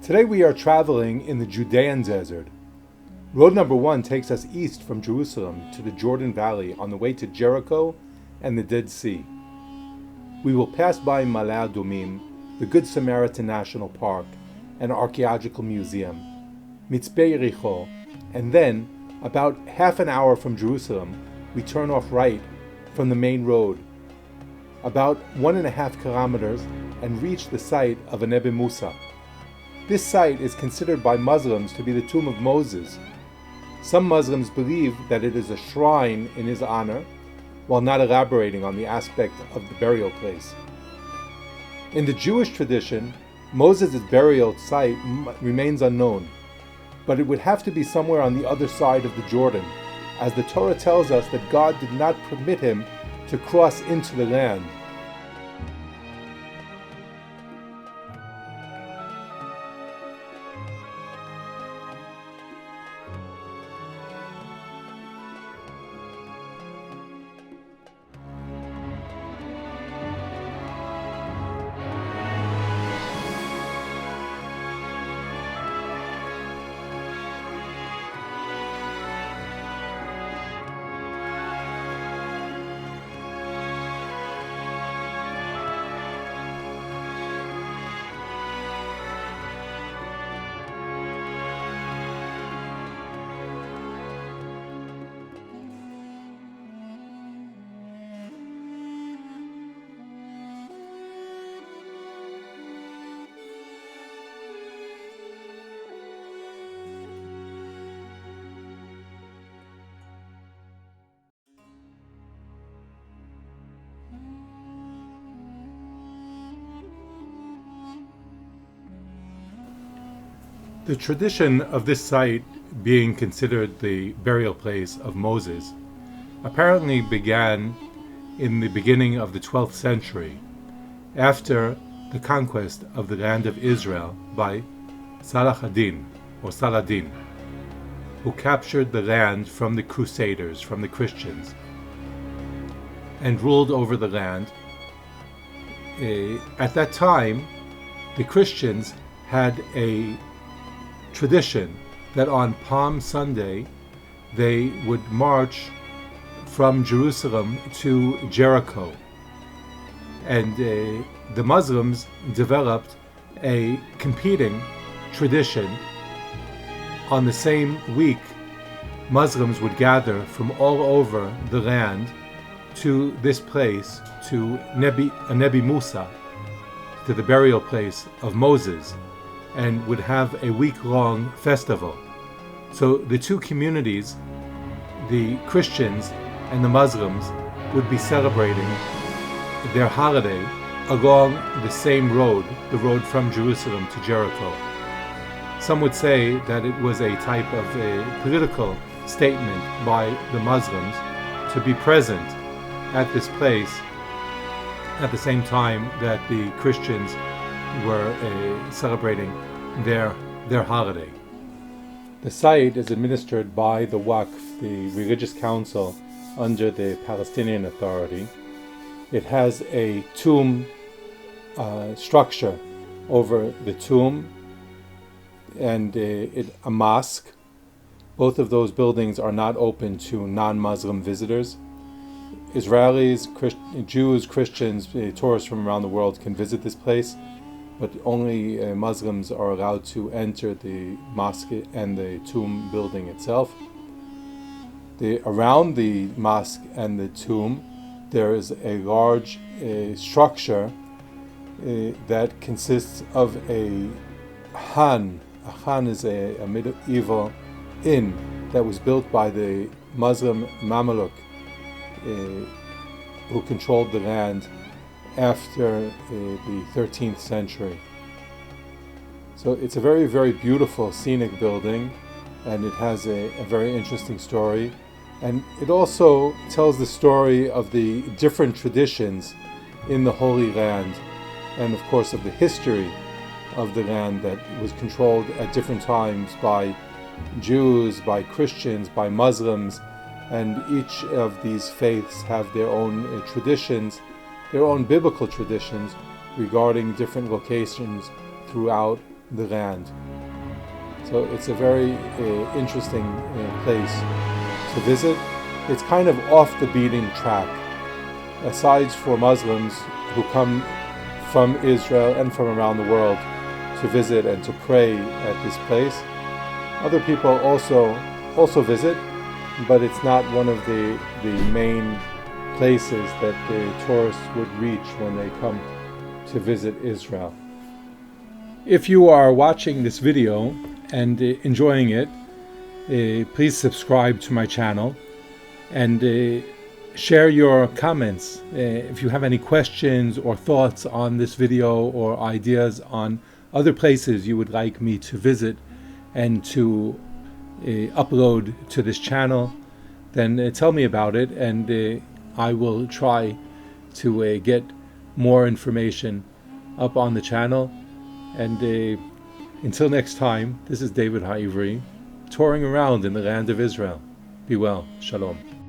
Today we are traveling in the Judean Desert. Road number 1 takes us east from Jerusalem to the Jordan Valley on the way to Jericho and the Dead Sea. We will pass by Maaleh Adumim, the Good Samaritan National Park, an archaeological museum, Metzpeh Yericho, and then, about half an hour from Jerusalem, we turn off right from the main road, about 1.5 kilometers, and reach the site of A Nebi Musa. This site is considered by Muslims to be the tomb of Moses. Some Muslims believe that it is a shrine in his honor, while not elaborating on the aspect of the burial place. In the Jewish tradition, Moses' burial site remains unknown, but it would have to be somewhere on the other side of the Jordan, as the Torah tells us that God did not permit him to cross into the land. The tradition of this site being considered the burial place of Moses apparently began in the beginning of the 12th century, after the conquest of the land of Israel by Salah A Din, or Saladin, who captured the land from the Crusaders, from the Christians, and ruled over the land. At that time, the Christians had a tradition that on Palm Sunday they would march from Jerusalem to Jericho, and the Muslims developed a competing tradition. On the same week, Muslims would gather from all over the land to this place, to A Nebi Musa, to the burial place of Moses, and would have a week-long festival. So the two communities, the Christians and the Muslims, would be celebrating their holiday along the same road, the road from Jerusalem to Jericho. Some would say that it was a type of a political statement by the Muslims to be present at this place at the same time that the Christians were celebrating their holiday. The site is administered by the Waqf, the religious council under the Palestinian Authority. It has a tomb structure over the tomb and a mosque. Both of those buildings are not open to non-Muslim visitors. Israelis, Jews, Christians, tourists from around the world can visit this place, but only Muslims are allowed to enter the mosque and the tomb building itself. Around the mosque and the tomb, there is a large structure that consists of a khan. A khan is a medieval inn that was built by the Muslim Mamluk who controlled the land after the 13th century. So it's a very, very beautiful scenic building, and it has a very interesting story. And it also tells the story of the different traditions in the Holy Land, and of course of the history of the land that was controlled at different times by Jews, by Christians, by Muslims, and each of these faiths have their own traditions, their own biblical traditions regarding different locations throughout the land. So it's a very interesting place to visit. It's kind of off the beaten track. Aside for Muslims who come from Israel and from around the world to visit and to pray at this place, other people also visit, but it's not one of the main places that the tourists would reach when they come to visit Israel. If you are watching this video and enjoying it, please subscribe to my channel and share your comments. If you have any questions or thoughts on this video or ideas on other places you would like me to visit and to upload to this channel, then tell me about it, and I will try to get more information up on the channel. And until next time, this is David Ha'ivri, touring around in the land of Israel. Be well. Shalom.